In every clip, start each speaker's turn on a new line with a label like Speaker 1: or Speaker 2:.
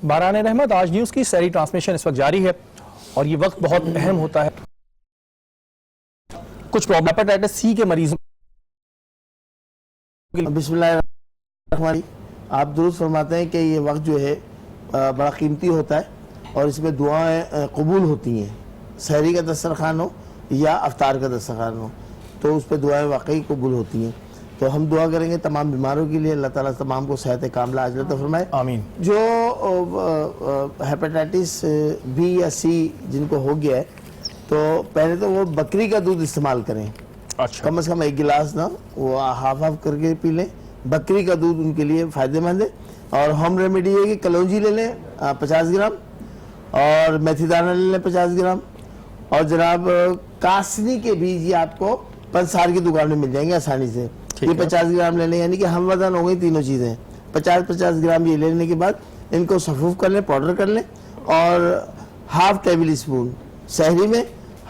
Speaker 1: باران رحمت، آج نیوز کی سیری ٹرانسمیشن اس وقت جاری ہے اور یہ وقت بہت اہم ہوتا ہے. کچھ پرابلم ہیپاٹائٹس سی کے مریضوں.
Speaker 2: بسم اللہ الرحمن الرحیم. آپ درست فرماتے ہیں کہ یہ وقت جو ہے بڑا قیمتی ہوتا ہے اور اس میں دعائیں قبول ہوتی ہیں. سحری کا دسترخوان ہو یا افطار کا دسترخوان ہو تو اس پہ دعائیں واقعی قبول ہوتی ہیں. تو ہم دعا کریں گے تمام بیماروں کے لیے، اللہ تعالیٰ تمام کو صحت کاملہ عاجلہ عطا فرمائے.
Speaker 1: آمین.
Speaker 2: جو ہیپاٹائٹس بی یا سی جن کو ہو گیا ہے تو پہلے تو وہ بکری کا دودھ استعمال کریں.
Speaker 1: اچھا.
Speaker 2: کم از کم 1 گلاس نہ وہ ہاف کر کے پی لیں. بکری کا دودھ ان کے لیے فائدہ مند ہے. اور ہوم ریمیڈی ہے کہ کلونجی لے لیں 50 گرام اور میتھی دانہ لے لیں 50 گرام اور جناب کاسنی کے بیج یہ آپ کو پنسار کی دکان میں مل جائیں گے آسانی سے. یہ 50 گرام لے لیں، یعنی کہ ہم وزن ہو گئی تینوں چیزیں. 50 گرام یہ لینے کے بعد ان کو صفوف کر لیں، پاؤڈر کر لیں اور ½ ٹیبل اسپون سحری میں،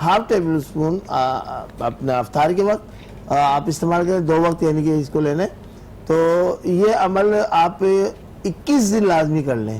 Speaker 2: ½ ٹیبل اسپون اپنا افطار کے وقت آپ استعمال کریں. 2 وقت یعنی کہ اس کو لینا ہے. تو یہ عمل آپ 21 دن لازمی کر لیں.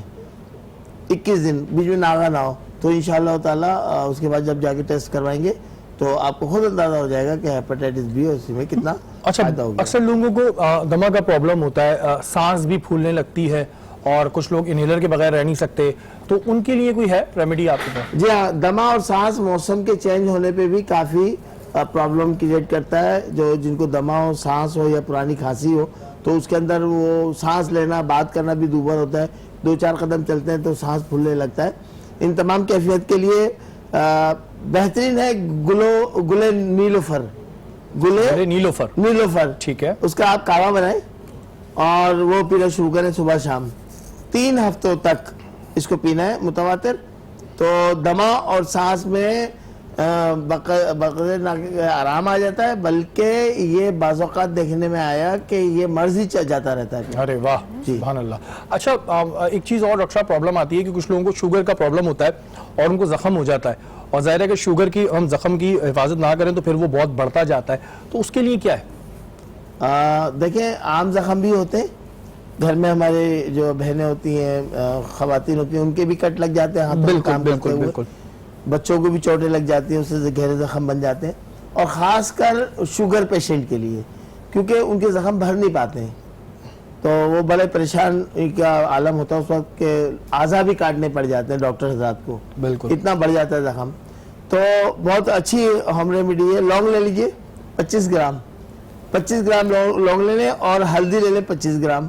Speaker 2: 21 دن بیچ میں ناغہ نہ ہو تو انشاءاللہ تعالیٰ اس کے بعد جب جا کے ٹیسٹ کروائیں گے تو آپ کو خود اندازہ ہو جائے گا کہ ہیپاٹائٹس بی اور اسی میں کتنا فائدہ ہوگا.
Speaker 1: اکثر لوگوں کو دمہ کا پرابلم ہوتا ہے، سانس بھی پھولنے لگتی ہے اور کچھ لوگ انہیلر کے بغیر رہ نہیں سکتے، تو ان کے لیے کوئی ہے ریمیڈی آپ کے پاس؟
Speaker 2: جی ہاں، دمہ اور سانس موسم کے چینج ہونے پہ بھی کافی پرابلم کریٹ کرتا ہے. جو جن کو دمہ ہو، سانس ہو یا پرانی کھانسی ہو تو اس کے اندر وہ سانس لینا، بات کرنا بھی دوبر ہوتا ہے. 2-4 قدم چلتے ہیں تو سانس پھولنے لگتا ہے. ان تمام کیفیت کے لیے بہترین ہے گلے نیلوفر. گلے نیلوفر
Speaker 1: ٹھیک ہے.
Speaker 2: اس کا آپ کعوہ بنائیں اور وہ پینا شروع کریں صبح شام. 3 ہفتوں تک اس کو پینا ہے متواتر. تو دمہ اور سانس میں بقدر آرام آ جاتا ہے، بلکہ یہ بعض اوقات دیکھنے میں آیا کہ یہ مرض ہی جاتا رہتا ہے.
Speaker 1: ارے واہ، سبحان اللہ. اچھا، ایک چیز اور ڈاکٹر صاحب پرابلم آتی ہے کہ کچھ لوگوں کو شوگر کا پرابلم ہوتا ہے اور ان کو زخم ہو جاتا ہے، اور ظاہر ہے کہ شوگر کی ہم زخم کی حفاظت نہ کریں تو پھر وہ بہت بڑھتا جاتا ہے، تو اس کے لیے کیا ہے؟
Speaker 2: دیکھیں، عام زخم بھی ہوتے ہیں. گھر میں ہمارے جو بہنیں ہوتی ہیں، خواتین ہوتی ہیں، ان کے بھی کٹ لگ جاتے ہیں ہاتھوں میں کام کرتے ہوئے. بچوں کو بھی چوٹیں لگ جاتی ہیں، اس سے گہرے زخم بن جاتے ہیں. اور خاص کر شوگر پیشنٹ کے لیے، کیونکہ ان کے زخم بھر نہیں پاتے ہیں تو وہ بڑے پریشان کا عالم ہوتا ہے اس وقت کہ اعضا بھی کاٹنے پڑ جاتے ہیں ڈاکٹر حضرات کو.
Speaker 1: بالکل،
Speaker 2: اتنا بڑھ جاتا ہے زخم. تو بہت اچھی ہوم ریمیڈی ہے. لونگ لے لیجئے 25 گرام لونگ لے لیں اور ہلدی لے لیں 25 گرام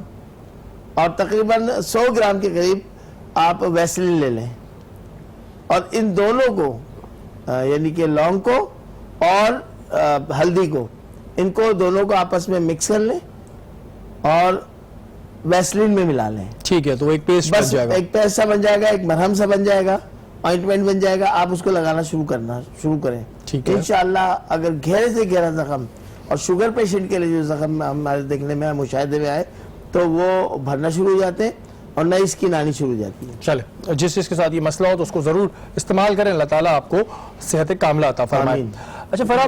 Speaker 2: اور تقریباً 100 گرام کے قریب آپ ویسلین لے لیں. اور ان دونوں کو یعنی کہ لونگ کو اور ہلدی کو، ان کو دونوں کو آپس میں مکس کر لیں اور ویسلین میں ملا لیں.
Speaker 1: ٹھیک ہے، تو ایک پیسٹ بن جائے گا.
Speaker 2: ایک پیسٹ سا بن جائے گا، ایک مرہم سا بن جائے گا، آئنٹمنٹ بن جائے گا. آپ اس کو لگانا شروع کریں. انشاءاللہ اگر گہرے سے گہرا زخم، اور شوگر پیشنٹ کے لیے جو زخم ہمارے دیکھنے میں مشاہدے میں آئے تو وہ بھرنا شروع ہو جاتے ہیں اور نئی اسکن آنی شروع ہو جاتی ہے.
Speaker 1: چلے، جس چیز کے ساتھ یہ مسئلہ ہو تو اس کو ضرور استعمال کریں. اللہ تعالیٰ آپ کو صحت کاملہ عطا فرمائے. اچھا فرح،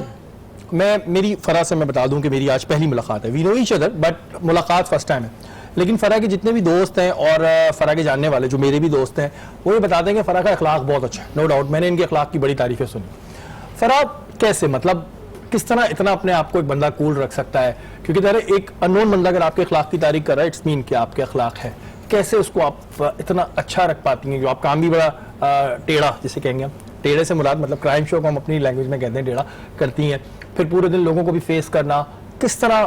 Speaker 1: میری فرح سے میں بتا دوں کہ میری آج پہلی ملاقات ہے. وی نو ایچ ادر بٹ ملاقات فرسٹ ٹائم ہے. لیکن فرح کے جتنے بھی دوست ہیں اور فرح کے جاننے والے جو میرے بھی دوست ہیں وہ یہ بتاتے ہیں کہ فرح کا اخلاق بہت اچھا ہے. نو ڈاؤٹ، میں نے ان کے اخلاق کی بڑی تعریفیں سنی. فرح کیسے، مطلب کس طرح اتنا اپنے آپ کو ایک بندہ کول رکھ سکتا ہے؟ کیونکہ ظاہر ایک انون بندہ اگر آپ کے اخلاق کی تعریف کر رہا ہے اٹس مین کہ آپ کے اخلاق ہے. کیسے اس کو آپ اتنا اچھا رکھ پاتی ہیں جو آپ کام بھی بڑا ٹیڑھا جسے کہیں گے ہم، ٹیڑھے سے مراد مطلب کرائم شو کو ہم اپنی لینگویج میں کہتے ہیں ٹیڑھا کرتی ہیں، پھر پورے دن لوگوں کو بھی فیس کرنا، کس طرح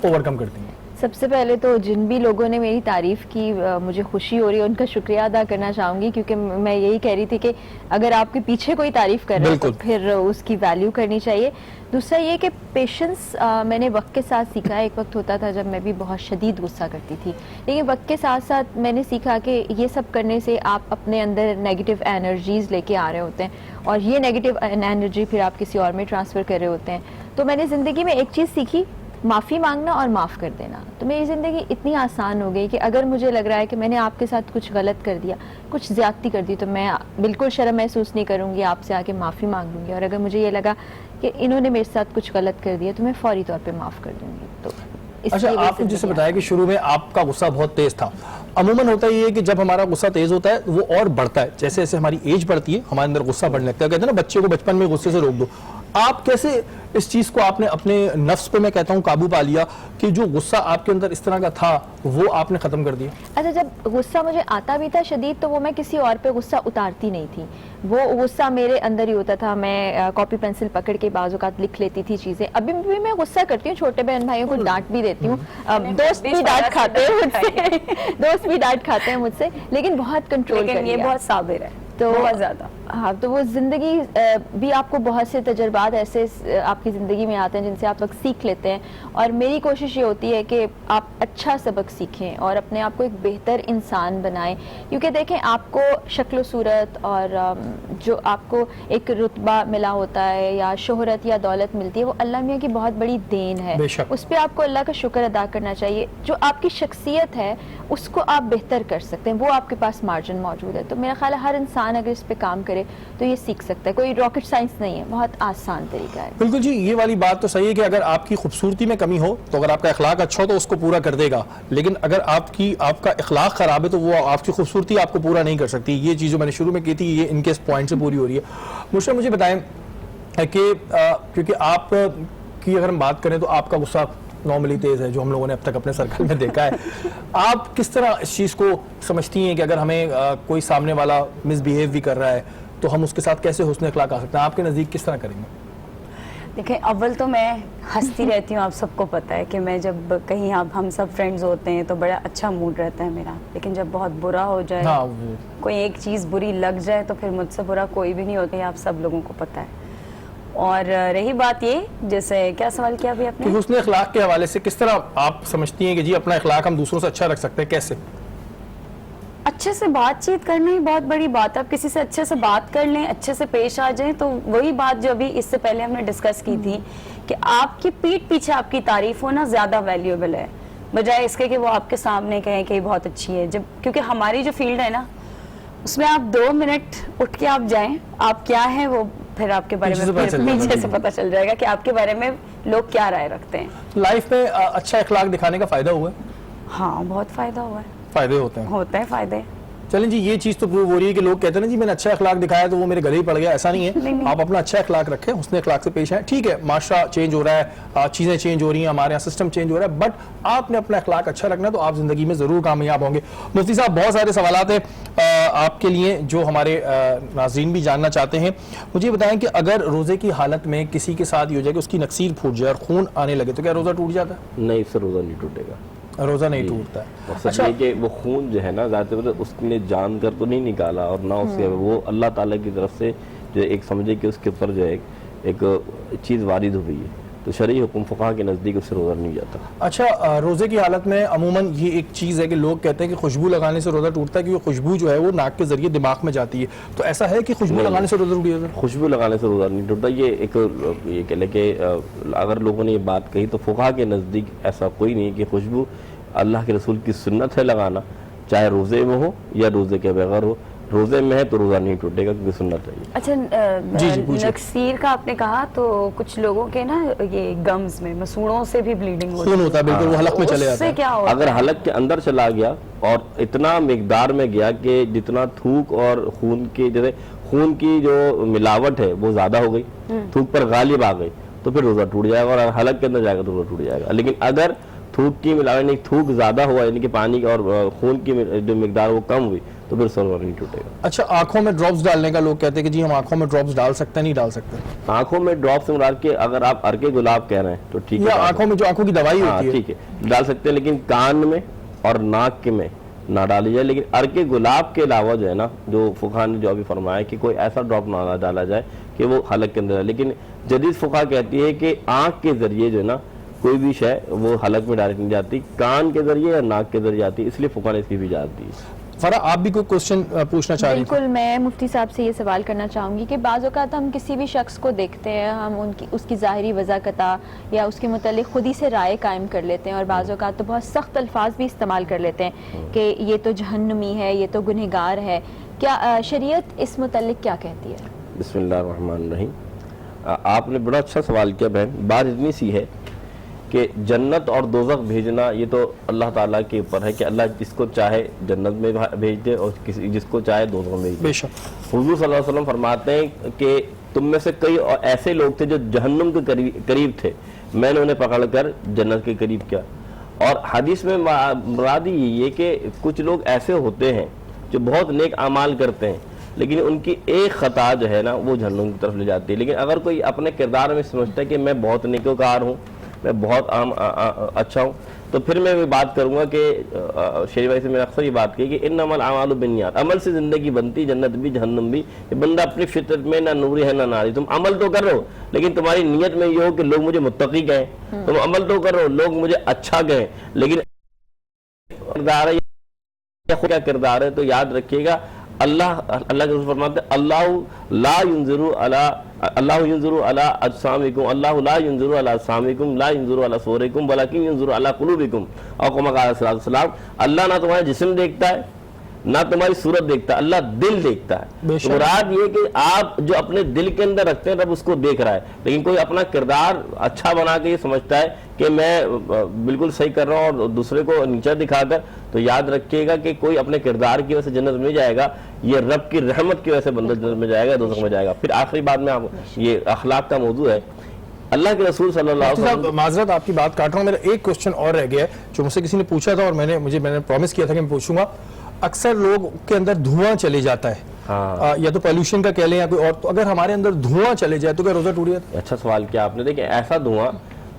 Speaker 1: اوورکم کرتی ہیں؟
Speaker 3: سب سے پہلے تو جن بھی لوگوں نے میری تعریف کی مجھے خوشی ہو رہی ہے ان کا شکریہ ادا کرنا چاہوں گی، کیونکہ میں یہی کہہ رہی تھی کہ اگر آپ کے پیچھے کوئی تعریف کر رہا ہے تو پھر اس کی ویلیو کرنی چاہیے. دوسرا یہ کہ پیشنس میں نے وقت کے ساتھ سیکھا ہے. ایک وقت ہوتا تھا جب میں بھی بہت شدید غصہ کرتی تھی، لیکن وقت کے ساتھ ساتھ میں نے سیکھا کہ یہ سب کرنے سے آپ اپنے اندر نیگیٹو انرجیز لے کے آ رہے ہوتے ہیں اور یہ نیگیٹو انرجی پھر آپ کسی اور میں ٹرانسفر کر رہے ہوتے ہیں. تو میں نے زندگی میں ایک چیز سیکھی، معافی مانگنا اور معاف کر دینا. تو میری زندگی اتنی آسان ہو گئی کہ اگر مجھے لگ رہا ہے کہ میں نے آپ کے ساتھ کچھ غلط کر دیا، کچھ زیادتی کر دی، تو میں بالکل شرم محسوس نہیں کروں گی، آپ سے آ کے معافی مانگ لوں گی. اور اگر مجھے یہ لگا کہ انہوں نے میرے ساتھ کچھ غلط کر دیا تو میں فوری طور پہ معاف کر دوں گی. تو
Speaker 1: اچھا، آپ نے جسے بتایا کہ شروع میں آپ کا غصہ بہت تیز تھا، عموماً ہوتا یہ ہے کہ جب ہمارا غصہ تیز ہوتا ہے وہ اور بڑھتا ہے، جیسے جیسے ہماری ایج بڑھتی ہے ہمارے اندر غصہ بڑھنے لگتا ہے. کہتے ہیں نا بچے کو بچپن میں غصے سے روک دو. آپ کیسے اس چیز کو آپ نے اپنے نفس پہ میں کہتا ہوں قابو پا لیا کہ جو غصہ آپ کے اندر اس طرح کا تھا وہ آپ نے ختم کر دیا؟
Speaker 3: اچھا، جب غصہ مجھے آتا بھی تھا شدید تو وہ میں کسی اور پہ غصہ اتارتی نہیں تھی، وہ غصہ میرے اندر ہی ہوتا تھا. میں کاپی پینسل پکڑ کے بعض اوقات لکھ لیتی تھی چیزیں. ابھی بھی میں غصہ کرتی ہوں، چھوٹے بہن بھائیوں کو ڈانٹ بھی دیتی ہوں، دوست بھی ڈانٹ کھاتے ہیں مجھ سے دوست بھی ڈانٹ کھاتے ہیں مجھ سے، لیکن بہت کنٹرول کر لیا.
Speaker 4: یہ بہت صابر ہے
Speaker 3: تو
Speaker 4: بہت زیادہ.
Speaker 3: ہاں، تو وہ زندگی بھی آپ کو بہت سے تجربات ایسے آپ کی زندگی میں آتے ہیں جن سے آپ لوگ سیکھ لیتے ہیں، اور میری کوشش یہ ہوتی ہے کہ آپ اچھا سبق سیکھیں اور اپنے آپ کو ایک بہتر انسان بنائیں. کیونکہ دیکھیں، آپ کو شکل و صورت اور جو آپ کو ایک رتبہ ملا ہوتا ہے یا شہرت یا دولت ملتی ہے وہ اللہ میاں کی بہت بڑی دین ہے. اس پہ آپ کو اللہ کا شکر ادا کرنا چاہیے. جو آپ کی شخصیت ہے اس کو آپ بہتر کر سکتے ہیں، وہ آپ کے پاس مارجن موجود ہے. تو میرا خیال ہے ہر انسان اگر اس پہ کام کرے تو یہ سیکھ سکتا ہے. کوئی راکٹ سائنس نہیں ہے، بہت آسان طریقہ ہے.
Speaker 1: بالکل جی، یہ والی بات تو صحیح ہے کہ اگر آپ کی خوبصورتی میں کمی ہو تو اگر آپ کا اخلاق اچھا ہو تو اس کو پورا کر دے گا، لیکن اگر آپ کا اخلاق خراب ہے تو وہ آپ کی خوبصورتی آپ کو پورا نہیں کر سکتی. یہ چیز جو میں نے شروع میں کی تھی یہ ان کے پوائنٹ سے پوری ہو رہی ہے. مجھے بتائیں کہ کیونکہ آپ کی اگر ہم بات کریں تو آپ کا غصہ نارملی تیز ہے جو ہم لوگوں نے اب تک اپنے سرکل میں دیکھا ہے. آپ کس طرح اس چیز کو سمجھتی ہیں کہ اگر ہمیں کوئی سامنے والا مس بیہیو بھی کر رہا ہے تو ہم اس کے ساتھ کیسے حسن اخلاق آ سکتے ہیں؟ آپ کے نزدیک کس طرح کریں گے؟
Speaker 4: دیکھیں، اول تو میں ہنستی رہتی ہوں، آپ سب کو پتہ ہے کہ میں جب کہیں ہم سب فرینڈز ہوتے ہیں تو بڑا اچھا موڈ رہتا ہے میرا، لیکن جب بہت برا ہو جائے، کوئی ایک چیز بری لگ جائے تو پھر مجھ سے برا کوئی بھی نہیں ہوتا، یہ آپ سب لوگوں کو پتہ ہے. اور رہی بات یہ، جیسے کیا سوال کیا ابھی آپ نے؟
Speaker 1: کہ حسن اخلاق کے حوالے سے کس طرح آپ سمجھتی ہیں کہ جی اپنا اخلاق ہم دوسروں سے اچھا رکھ سکتے ہیں؟ کیسے؟
Speaker 4: اچھے سے بات چیت کرنا ہی بہت بڑی بات ہے. آپ کسی سے اچھے سے بات کر لیں، اچھے سے پیش آ جائیں، تو وہی بات جو ابھی اس سے پہلے ہم نے ڈسکس کی تھی کہ آپ کی پیٹھ پیچھے آپ کی تعریف ہونا زیادہ ویلیوبل ہے بجائے اس کے کہ وہ آپ کے سامنے کہیں کہ یہ بہت اچھی ہے. کیونکہ ہماری جو فیلڈ ہے نا اس میں آپ 2 منٹ اٹھ کے آپ جائیں، آپ کیا ہیں وہ پھر آپ کے بارے میں پیچھے سے پتہ چل جائے گا کہ آپ کے بارے میں لوگ کیا رائے رکھتے ہیں.
Speaker 1: لائف میں اچھا اخلاق دکھانے کا فائدہ ہوا ہے؟
Speaker 4: ہاں، بہت فائدہ ہوا ہے.
Speaker 1: فائدے ہوتے ہیں
Speaker 4: فائدے.
Speaker 1: چلیں جی، یہ چیز تو پروو ہو رہی ہے کہ لوگ کہتے ہیں نا جی میں نے اچھا اخلاق دکھایا تو وہ میرے گلے ہی پڑ گیا. ایسا نہیں ہے، آپ اپنا اچھا اخلاق رکھیں، حسن اخلاق سے پیش آئیں. ٹھیک ہے، معاشرہ چینج ہو رہا ہے، چیزیں چینج ہو رہی ہیں، ہمارے یہاں سسٹم چینج ہو رہا ہے، بٹ آپ نے اپنا اخلاق اچھا رکھنا تو آپ زندگی میں ضرور کامیاب ہوں گے. مفتی صاحب، بہت سارے سوالات ہیں آپ کے لیے جو ہمارے ناظرین بھی جاننا چاہتے ہیں. مجھے بتائیں کہ اگر روزے کی حالت میں کسی کے ساتھ یہ ہو جائے کہ اس کی نکسیر پھوٹ جائے اور خون آنے لگے تو کیا روزہ ٹوٹ جاتا ہے؟
Speaker 5: نہیں، اس سے روزہ نہیں ٹوٹے گا.
Speaker 1: روزہ نہیں ٹوٹتا ہے.
Speaker 5: اچھا، کہ وہ خون جو ہے نا ذات اس نے جان کر تو نہیں نکالا اور نہ اس کے وہ اللہ تعالیٰ کی طرف سے جو ایک سمجھے کہ اس کے اوپر جو ایک چیز وارد ہوئی ہے تو شرعی حکم فقہ کے نزدیک اس سے روزہ نہیں جاتا.
Speaker 1: اچھا، روزے کی حالت میں عموماً یہ ایک چیز ہے کہ لوگ کہتے ہیں کہ خوشبو لگانے سے روزہ ٹوٹتا ہے کیونکہ خوشبو جو ہے وہ ناک کے ذریعے دماغ میں جاتی ہے. تو ایسا ہے کہ خوشبو لگانے سے روزہ ٹوٹ جاتا ہے؟
Speaker 5: خوشبو لگانے سے روزہ نہیں ٹوٹتا. یہ کہہ لیں کہ اگر لوگوں نے یہ بات کہی تو فقہ کے نزدیک ایسا کوئی نہیں کہ خوشبو اللہ کے رسول کی سنت ہے لگانا، چاہے روزے میں ہو یا روزے کے بغیر ہو. روزے میں ہے تو روزہ نہیں ٹوٹے گا کیونکہ سنت ہے.
Speaker 4: اچھا، نکسیر کا آپ نے کہا تو کچھ لوگوں کے نا یہ گمز میں مسوڑوں سے بھی بلیڈنگ
Speaker 1: خون ہوتا ہے، بالکل وہ حلق میں چلے جاتا ہے.
Speaker 4: کیا ہوتا ہے
Speaker 5: اگر حلق کے اندر چلا گیا اور اتنا مقدار میں گیا کہ جتنا تھوک اور خون کی جیسے خون کی جو ملاوٹ ہے وہ زیادہ ہو گئی، تھوک پر غالب آ گئی تو پھر روزہ ٹوٹ جائے گا. اور حلق کے اندر جائے گا تو روزہ ٹوٹ جائے گا. لیکن اگر تھوک کی ملاوٹ نہیں، تھوک زیادہ ہوا یعنی کہ پانی اور خون کی جو مقدار وہ کم ہوئی تو پھر روزہ نہیں ٹوٹے گا.
Speaker 1: اچھا، آنکھوں میں ڈراپس ڈالنے کا لوگ کہتے ہیں کہ جی ہم آنکھوں میں ڈراپس ڈال سکتے ہیں نہیں ڈال سکتے؟
Speaker 5: آنکھوں میں ڈراپس سے مراد کہ اگر آپ ارکے گلاب کہہ رہے ہیں تو ٹھیک ہے،
Speaker 1: یا آنکھوں میں جو آنکھوں کی دوائی ہوتی ہے
Speaker 5: ٹھیک ہے ڈال سکتے ہیں، لیکن کان میں اور ناک کے میں نہ ڈالی جائے. لیکن ارکے گلاب کے علاوہ جو ہے نا جو فقہ نے جو ابھی فرمایا کہ کوئی ایسا ڈراپ نہ ڈالا جائے کہ وہ حلق کے اندر ہے. لیکن جدید فقہ کہتی ہے کہ آنکھ کے ذریعے جو ہے نا کوئی بھی شے وہ حلق میں ڈائریکٹ نہیں جاتی، کان کے ذریعے یا ناک کے ذریعے آتی، اس لیے فقہ نے اس کی بھی اجازت دی.
Speaker 1: فرح، آپ بھی کوئی کوشچن پوچھنا چاہ رہی تھی؟
Speaker 3: بالکل، میں مفتی صاحب سے یہ سوال کرنا چاہوں گی کہ بعض اوقات ہم کسی بھی شخص کو دیکھتے ہیں، ہم اس کی ظاہری وضاحت یا اس کے متعلق خود ہی سے رائے قائم کر لیتے ہیں اور بعض اوقات تو بہت سخت الفاظ بھی استعمال کر لیتے ہیں کہ یہ تو جہنمی ہے، یہ تو گنہگار ہے. کیا شریعت اس متعلق کیا کہتی ہے؟
Speaker 5: بسم اللہ الرحمن الرحیم. آپ نے بڑا اچھا سوال کیا بہن. بات اتنی سی ہے کہ جنت اور دوزخ بھیجنا یہ تو اللہ تعالیٰ کے اوپر ہے کہ اللہ جس کو چاہے جنت میں بھیج دے اور جس کو چاہے دوزخ میں بھیج دے.
Speaker 1: بے شک.
Speaker 5: حضور صلی اللہ علیہ وسلم فرماتے ہیں کہ تم میں سے کئی ایسے لوگ تھے جو جہنم کے قریب تھے, میں نے انہیں پکڑ کر جنت کے قریب کیا. اور حدیث میں مراد یہ کہ کچھ لوگ ایسے ہوتے ہیں جو بہت نیک اعمال کرتے ہیں لیکن ان کی ایک خطا جو ہے نا وہ جہنم کی طرف لے جاتی ہے. لیکن اگر کوئی اپنے کردار میں سمجھتا ہے کہ میں بہت نیکوکار ہوں, میں بہت اچھا ہوں, تو پھر میں بھی بات کروں گا کہ شیری بھائی سے میں نے اکثر یہ بات کی کہ انما الاعمال بالنیات, عمل سے زندگی بنتی, جنت بھی جہنم بھی. کہ بندہ اپنی فطرت میں نہ نوری ہے نہ ناری, تم عمل تو کر رہے ہو لیکن تمہاری نیت میں یہ ہو کہ لوگ مجھے متقی کہیں, تم عمل تو کر رہے ہو لوگ مجھے اچھا کہیں, لیکن کردار ہے کیا کردار ہے. تو یاد رکھیے گا اللہ کے رسول فرماتے ہیں اللہ لا ينظر علی اجسامکم, اللہ لا ينظر علی اجسامکم لا ينظر علی صورکم ولکن ينظر علی قلوبکم, اور کما قال صلی اللہ علیہ وسلم, اللہ نہ تمہارا جسم دیکھتا ہے نہ تمہاری صورت دیکھتا ہے, اللہ دل دیکھتا ہے. تو مراد یہ کہ آپ جو اپنے دل کے اندر رکھتے ہیں رب اس کو دیکھ رہا ہے. لیکن کوئی اپنا کردار اچھا بنا کے یہ سمجھتا ہے کہ میں بالکل صحیح کر رہا ہوں اور دوسرے کو نیچا دکھا کر, تو یاد رکھیے گا کہ کوئی اپنے کردار کی وجہ سے جنت میں جائے گا, یہ رب کی رحمت کی وجہ سے بندہ جنت میں جائے گا, دوزخ میں جائے گا. پھر آخری بات میں یہ اخلاق کا موضوع ہے. اللہ کے رسول صلی اللہ علیہ وسلم,
Speaker 1: معذرت آپ کی بات کاٹ رہا ہوں, میرا ایک کوشچن اور رہ گیا ہے جو مجھ سے کسی نے پوچھا تھا اور میں نے پرومس کیا تھا کہ میں پوچھوں گا. اکثر لوگ کے اندر دھواں چلے جاتا ہے, یا تو پولوشن کا کہہ لیں یا کوئی اور, تو اگر ہمارے اندر دھواں چلے جائے تو کیا روزہ ٹوٹ جاتا ہے؟
Speaker 5: اچھا سوال کیا آپ نے. دیکھیں ایسا دھواں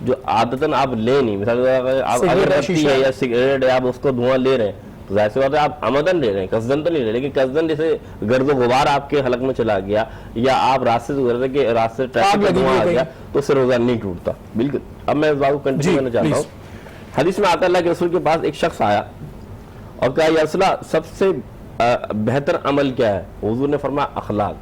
Speaker 5: جو عادتاً آپ لے نہیں, مثال اگر رتی ہے یا سگریٹ ہے آپ اس کو دھواں لے رہے ہیں تو ظاہر سی بات ہے آپ عمدن لے رہے ہیں, قصدن تو نہیں لے رہے. لیکن قصدن جیسے گرد و غبار آپ کے حلق میں چلا گیا یا آپ راستے سے گزر رہے کہ راستے سے ٹریفک کا دھواں آ گیا تو اس سے روزہ نہیں ٹوٹتا. بالکل. اب میں اس بات کو کنٹینیو کرنا چاہتا ہوں. حدیث میں آتا اللہ کے رسول کے پاس ایک شخص آیا اور کہا یا رسول اللہ سب سے بہتر عمل کیا ہے؟ حضور نے فرمایا اخلاق.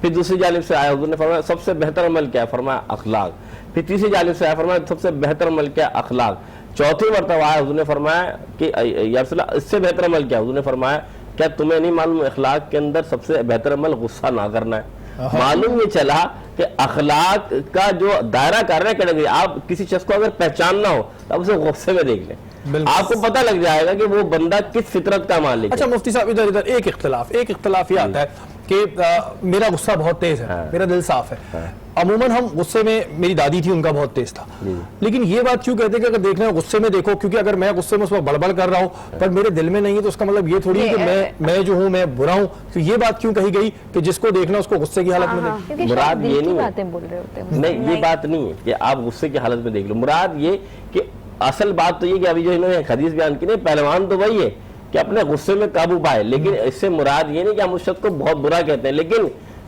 Speaker 5: پھر دوسری جانب سے آیا, حضور نے فرمایا سب سے بہتر عمل کیا ہے؟ فرمایا اخلاق. پھر تیسری جانب سے آیا, فرمایا سب سے بہتر عمل کیا ہے؟ اخلاق. چوتھی مرتبہ آیا, حضور نے فرمایا کہ یا رسول اللہ اس سے بہتر عمل کیا ہے؟ حضور نے فرمایا کیا تمہیں نہیں معلوم اخلاق کے اندر سب سے بہتر عمل غصہ نہ کرنا ہے؟ معلوم یہ چلا کہ اخلاق کا جو دائرہ کر رہے ہیں, آپ کسی شخص کو اگر پہچاننا ہو تو آپ اسے غصے میں دیکھ لیں, آپ کو پتہ لگ جائے گا کہ وہ بندہ کس فطرت کا مالک ہے.
Speaker 1: اچھا مفتی صاحب ادھر ایک اختلاف یہ آتا ہے کہ میرا غصہ بہت تیز ہے, میرا دل صاف ہے. عموماً ہم غصے میں, میری دادی تھی ان کا بہت تیز تھا, لیکن یہ بات کیوں کہتے ہیں کہ اگر دیکھنا ہے غصے میں دیکھو, کیونکہ اگر میں غصے میں اس وقت بڑبڑ کر رہا ہوں پر میرے دل میں نہیں ہے تو اس کا مطلب یہ تھوڑی ہے کہ میں جو ہوں میں برا ہوں. تو یہ بات کیوں کہی گئی کہ جس کو دیکھنا اس کو غصے کی حالت میں دیکھیں؟
Speaker 5: مراد یہ نہیں ہے, نہیں یہ بات نہیں ہے کہ آپ غصے کی حالت میں دیکھ لو. مراد یہ کہ اصل بات تو یہ کہ ابھی جو انہوں نے حدیث بیان کی نہیں, پہلوان تو وہی ہے کہ اپنے غصے میں قابو پائے. لیکن اس سے مراد یہ نہیں کہ ہم اس شخص کو بہت برا کہتے ہیں, لیکن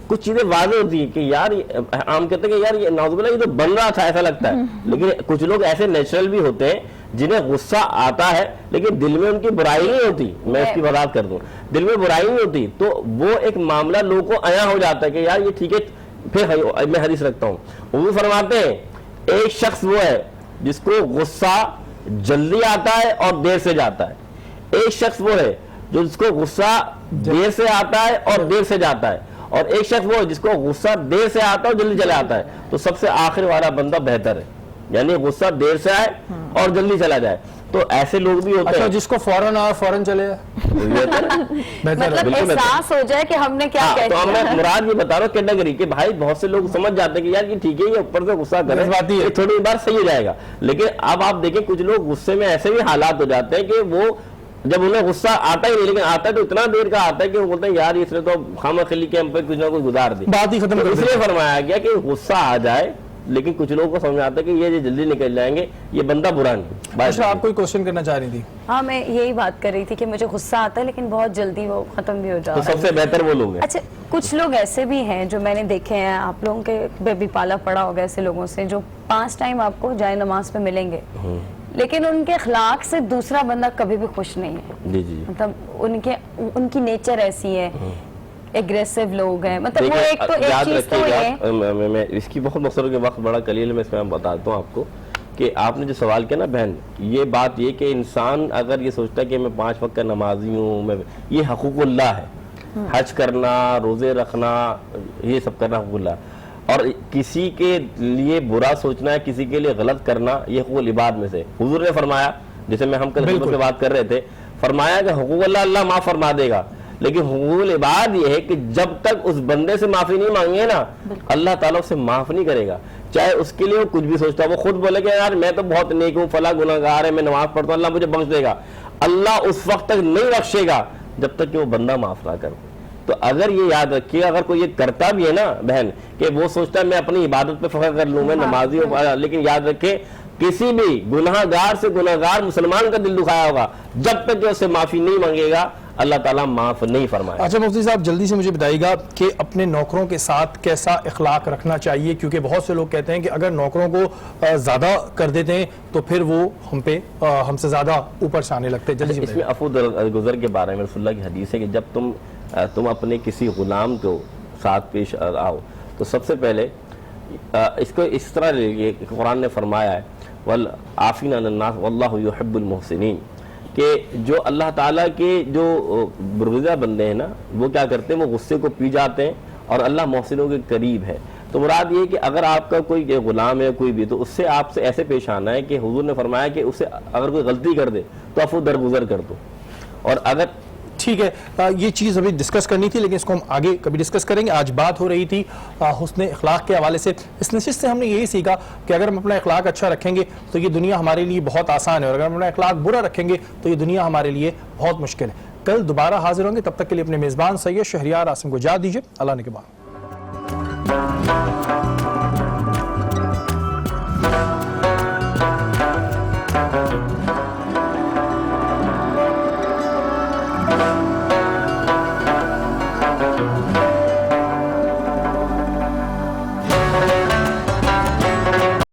Speaker 5: کچھ چیزیں واضح ہوتی ہیں کہ یار عام کہتے ہیں کہ یار یہ نعوذ باللہ یہ تو بن رہا تھا ایسا لگتا ہے. لیکن کچھ لوگ ایسے نیچرل بھی ہوتے ہیں جنہیں غصہ آتا ہے لیکن دل میں ان کی برائی نہیں ہوتی. میں اس کی وضاحت کر دوں, دل میں برائی نہیں ہوتی تو وہ ایک معاملہ لوگوں کو عیاں ہو جاتا ہے کہ یار یہ ٹھیک ہے. پھر میں حدیث رکھتا ہوں, وہ فرماتے ہیں ایک شخص وہ ہے جس کو غصہ جلدی آتا ہے اور دیر سے جاتا ہے, ایک شخص وہ ہے جو جس کو غصہ دیر سے آتا ہے اور دیر سے جاتا ہے, اور ایک شخص وہ ہے جس کو غصہ دیر سے آتا ہے اور جلدی چلا آتا ہے. تو سب سے آخر والا بندہ بہتر ہے, یعنی غصہ دیر سے آئے اور جلدی چلا جائے. تو ایسے لوگ بھی ہوتے ہیں
Speaker 1: جس کو فوراً آئے فوراً چلے
Speaker 4: مطلب احساس ہو جائے کہ ہم نے کیا کہہ دیا.
Speaker 5: تو میں مراد یہ بتا رہا ہوں کیٹیگری کہ بھائی بہت سے لوگ سمجھ جاتے ہیں کہ یار یہ ٹھیک ہے, یہ اوپر سے غصہ کرے یہ تھوڑی بار صحیح ہو جائے گا. لیکن اب آپ دیکھیں کچھ لوگ غصے میں ایسے بھی حالات ہو جاتے ہیں کہ وہ جب انہیں غصہ آتا ہی نہیں, لیکن آتا ہے تو اتنا دیر کا آتا ہے کہ وہ بولتے ہیں یار اس نے تو خامہ خلی کے ہم پہ کچھ نہ کچھ گزار دی,
Speaker 1: بات ہی ختم.
Speaker 5: اس لیے فرمایا گیا کہ غصہ آ جائے, لیکن کچھ لوگوں کو سمجھ آتا ہے کہ یہ جلدی نکل جائیں گے, یہ بندہ برا نہیں.
Speaker 1: اچھا آپ کوئی کوشچن کرنا چاہ رہی تھی؟
Speaker 4: ہاں میں یہی بات کر رہی تھی کہ مجھے غصہ آتا ہے لیکن بہت جلدی وہ ختم بھی ہو جاتا ہے.
Speaker 5: تو سب سے بہتر وہ لوگ ہیں.
Speaker 4: اچھا کچھ لوگ ایسے بھی ہیں جو میں نے دیکھے ہیں, آپ لوگوں کے بھی پالا پڑا ہوگا ایسے لوگوں سے جو 5 ٹائم آپ کو جائے نماز پہ ملیں گے لیکن ان کے اخلاق سے دوسرا بندہ کبھی بھی خوش نہیں ہے.
Speaker 5: جی جی
Speaker 4: مطلب ان کی نیچر ایسی ہے, ایگریسو لوگ ہیں. مطلب وہ ایک تو ایک چیز تو ہے,
Speaker 5: میں اس کی بہت مقصد کے وقت بڑا قلیل میں اس میں بتاتا ہوں آپ کو کہ آپ نے جو سوال کیا نا بہن, یہ بات یہ کہ انسان اگر یہ سوچتا ہے کہ میں 5 وقت کا نمازی ہوں, یہ حقوق اللہ ہے, حج کرنا, روزے رکھنا, یہ سب کرنا حقوق اللہ. اور کسی کے لیے برا سوچنا ہے، کسی کے لیے غلط کرنا، یہ حقوق العباد میں سے حضور نے فرمایا، جسے میں ہم کل خطبے پہ بات کر رہے تھے، فرمایا کہ حقوق اللہ معاف فرما دے گا، لیکن حقوق العباد یہ ہے کہ جب تک اس بندے سے معافی نہیں مانگے نا اللہ تعالیٰ اسے معاف نہیں کرے گا، چاہے اس کے لیے وہ کچھ بھی سوچتا ہے، وہ خود بولے کہ یار میں تو بہت نیک ہوں، فلاں گناہ گار ہے، میں نماز پڑھتا ہوں، اللہ مجھے بخش دے گا، اللہ اس وقت تک نہیں بخشے گا جب تک کہ وہ بندہ معاف نہ کرے۔ تو اگر یہ یاد رکھیے، اگر کوئی یہ کرتا بھی ہے نا بہن کہ وہ سوچتا ہے میں اپنی عبادت پہ فخر کر لوں، میں نمازی ہوں، لیکن یاد رکھے کسی بھی گناہ گار سے گناہ گار مسلمان کا دل دکھایا ہوگا، جب تک کہ اسے معافی نہیں مانگے گا اللہ تعالیٰ معاف نہیں فرمائے۔
Speaker 1: اچھا مفتی صاحب جلدی سے مجھے بتائیے گا کہ اپنے نوکروں کے ساتھ کیسا اخلاق رکھنا چاہیے، کیونکہ بہت سے لوگ کہتے ہیں کہ اگر نوکروں کو زیادہ کر دیتے ہیں تو پھر وہ ہم سے زیادہ اوپر سے آنے لگتے ہیں۔ جلدی
Speaker 5: اس میں عفو درگزر کے بارے میں رسول اللہ کی حدیث ہے کہ جب تم اپنے کسی غلام کو ساتھ پیش آؤ تو سب سے پہلے اس کو اس طرح لیجیے کہ قرآن نے فرمایا ہے وَالْعَافِينَ عَنِ النَّاسِ وَاللَّهُ يُحِبُّ الْمُحْسِنِينَ، کہ جو اللہ تعالیٰ کے جو برگزیدہ بندے ہیں نا وہ کیا کرتے ہیں، وہ غصے کو پی جاتے ہیں اور اللہ محسنوں کے قریب ہے۔ تو مراد یہ کہ اگر آپ کا کوئی غلام ہے کوئی بھی، تو اس سے آپ سے ایسے پیش آنا ہے کہ حضور نے فرمایا کہ اسے اگر کوئی غلطی کر دے تو عفو درگزر کر دو، اور اگر
Speaker 1: ٹھیک ہے یہ چیز ابھی ڈسکس کرنی تھی لیکن اس کو ہم آگے کبھی ڈسکس کریں گے۔ آج بات ہو رہی تھی حسن اخلاق کے حوالے سے۔ اس نشست سے ہم نے یہی سیکھا کہ اگر ہم اپنا اخلاق اچھا رکھیں گے تو یہ دنیا ہمارے لیے بہت آسان ہے، اور اگر ہم اپنا اخلاق برا رکھیں گے تو یہ دنیا ہمارے لیے بہت مشکل ہے۔ کل دوبارہ حاضر ہوں گے، تب تک کے لیے اپنے میزبان سید شہریار عاصم کو اجازت دیجیے۔ اللہ نے کے بعد